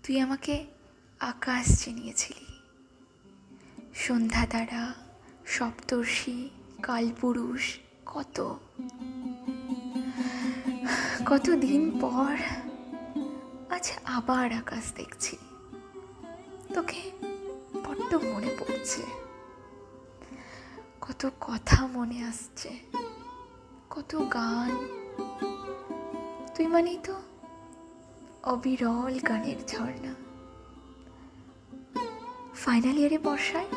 তুই আমাকে আকাশ চিনিয়েছিলি, সন্ধ্যা তারা, সপ্তর্ষি, কালপুরুষ, কতদিন পর আজ আবার আকাশ দেখছি। তোকে বড্ড মনে পড়ছে, কত কথা মনে আসছে, কত গান। তুই মানেই তো অবিরল গানের ঝর্ণা। ফাইনাল ইয়ারে বর্ষায়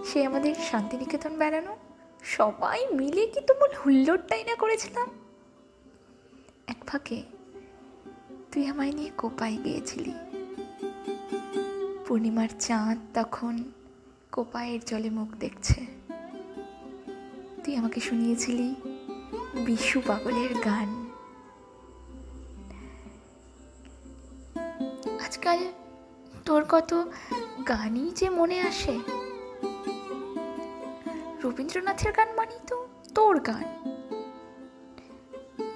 সে আমাদের শান্তিনিকেতন বেড়ানো, সবাই মিলে কি তুমুল হুল্লোড়টাই না করেছিলাম। এক ফাঁকে তুই আমায় নিয়ে কোপায় গিয়েছিলি। পূর্ণিমার চাঁদ তখন কোপায়ের জলে মুখ দেখছে। তুই আমাকে শুনিয়েছিলি বিশু পাগলের গান। আজকাল তোর কত গানই যে মনে আসে। রবীন্দ্রনাথের গান মানেই তো তোর গান।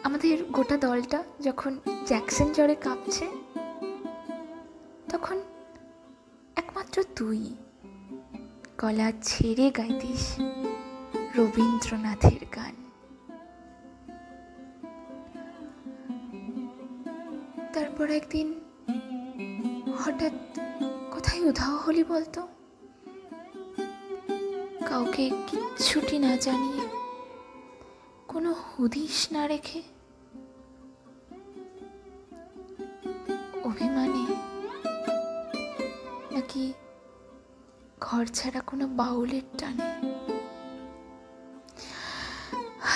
আমাদের গোটা দলটা যখন জ্যাকসন জ্বরে কাঁপছে, তখন একমাত্র তুই গলা ছেড়ে গাইতিস রবীন্দ্রনাথের গান। তারপর একদিন হঠাৎ কোথায় উধাও হলি বলতো, কাউকে কিচ্ছুটি না জানিয়ে, কোনো হুদিস না রেখে। অভিমানে নাকি ঘর ছাড়া কোনো বাউলের টানে,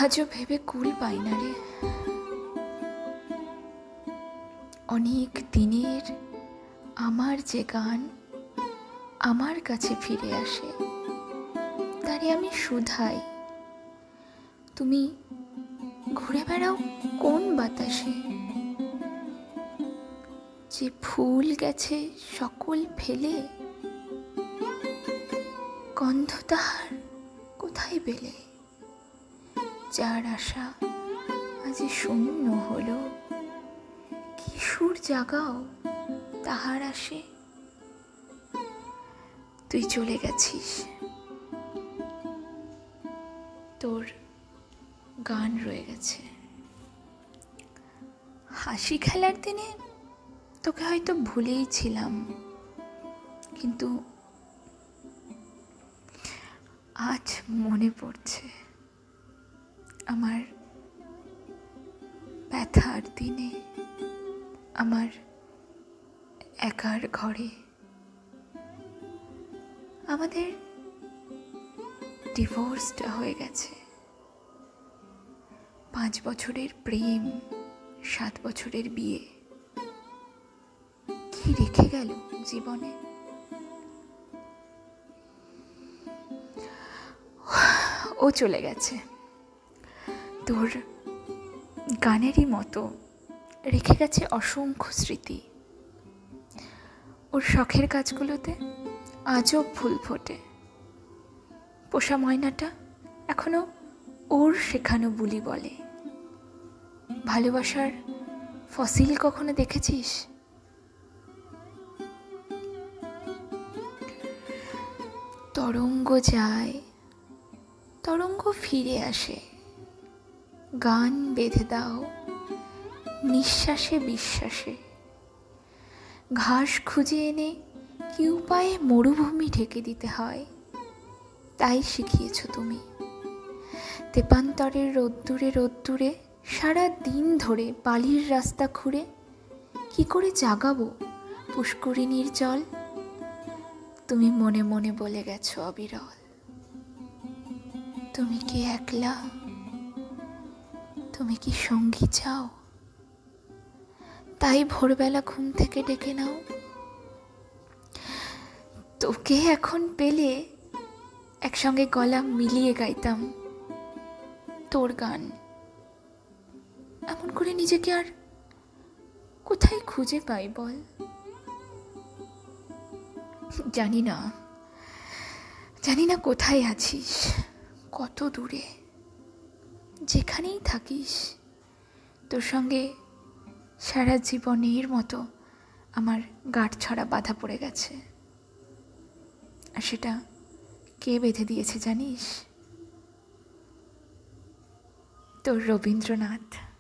আজও ভেবে কুল পাই না রে। অনেক দিনের আমার যে গান আমার কাছে ফিরে আসে, তারে আমি শুধাই, তুমি ঘুরে বেড়াও কোন বাতাসে? যে ফুল গেছে সকল ফেলে, গন্ধ তাহার কোথায় পেলে? যার আশা আজ শূন্য হলো, কি সুর জাগাও তাহার আসে? তুই চলে গেছিস, তোর গান রয়ে গেছে। হাসি খেলার দিনে তোকে হয়তো ভুলেই ছিলাম, কিন্তু আজ মনে পড়ছে আমার ব্যথার দিনে, আমার একার ঘরে। আমাদের ডিভোর্সটা হয়ে গেছে। 5 বছরের প্রেম, 7 বছরের বিয়ে, কি রেখে গেল জীবনে? ও চলে গেছে, তোর গানেরই মতো রেখে গেছে অসংখ্য স্মৃতি। ওর শখের কাজগুলোতে আজও ফুল ফোটে। পোষা ময়নাটা এখনো ওর শেখানো বুলি বলে। ভালোবাসার ফসিল কখনো দেখেছিস? তরঙ্গ যায়, তরঙ্গ ফিরে আসে, গান বেঁধে দাও নিঃশ্বাসে বিশ্বাসে। ঘাস খুঁজে এনে কি উপায়ে মরুভূমি ঢেকে দিতে হয়, তাই শিখিয়েছ তুমি। তেপান্তরের রোদ্দুরে রোদ্দুরে সারা দিন ধরে বালির রাস্তা খুঁড়ে কি করে জাগাবো পুষ্করিণীর জল, তুমি মনে মনে বলে গেছো অবিরল। তুমি কি একলা? তুমি কি সঙ্গী চাও? তাই ভোরবেলা ঘুম থেকে ডেকে নাও। তোকে এখন পেলে একসঙ্গে গলা মিলিয়ে গাইতাম তোর গান। এমন করে নিজেকে আর কোথায় খুঁজে পাই বল? জানি না কোথায় আছিস, কত দূরে। যেখানেই থাকিস, তোর সঙ্গে সারা জীবনের মতো আমার গাঁট ছড়া বাঁধা পড়ে গেছে। আর সেটা কে বেঁধে দিয়েছে জানিস? তোর রবীন্দ্রনাথ।